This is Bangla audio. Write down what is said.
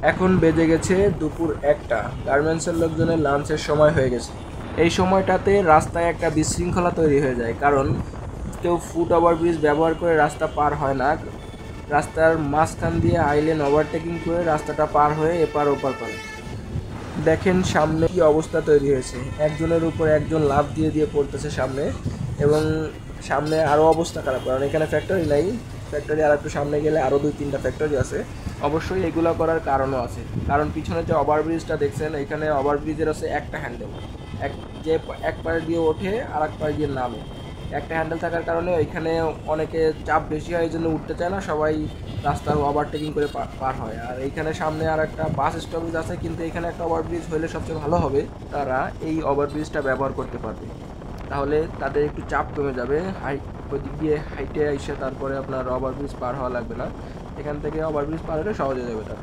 এখন বেজে গেছে দুপুর 1টা। গার্মেন্টসের লোকজনের লাঞ্চের সময় হয়ে গেছে। এই সময়টাতে রাস্তায় একটা বিশৃঙ্খলা তৈরি হয়ে যায়, কারণ কেউ ফুট ওভারব্রিজ ব্যবহার করে রাস্তা পার হয় না। রাস্তার মাঝখান দিয়ে আইলেন ওভারটেকিং করে রাস্তাটা পার হয়ে এপার ওপার করে। দেখেন সামনে কি অবস্থা তৈরি হয়েছে, একজনের উপর একজন লাফ দিয়ে দিয়ে পড়তেছে সামনে। এবং সামনে আরও অবস্থা খারাপ, কারণ এখানে ফ্যাক্টরি নাই। ফ্যাক্টরি আর একটু সামনে গেলে আরও 2-3টা ফ্যাক্টরি আছে। অবশ্যই এগুলো করার কারণও আছে, কারণ পিছনে যে ওভারব্রিজটা দেখছেন, এখানে ওভারব্রিজের আছে একটা হ্যান্ডেল। এক যে এক পাশ দিয়ে ওঠে আর এক পাশ দিয়ে নামে। একটা হ্যান্ডেল থাকার কারণে এখানে অনেকে চাপ বেশি হয়, এই জন্য উঠতে চায় না, সবাই রাস্তার ওভারটেকিং করে পার হয়। আর এইখানে সামনে আর একটা বাস স্টপেজ আছে, কিন্তু এখানে একটা ওভারব্রিজ হলে সবচেয়ে ভালো হবে। তারা এই ওভারব্রিজটা ব্যবহার করতে পারবে, তাহলে তাদের একটু চাপ কমে যাবে। ওই দিক দিয়ে হাইটে এসে তারপরে আপনার ওভারব্রিজ পার হওয়া লাগবে না। এখান থেকে ওভারব্রিজ পার হলে সহজে যাবে তারা।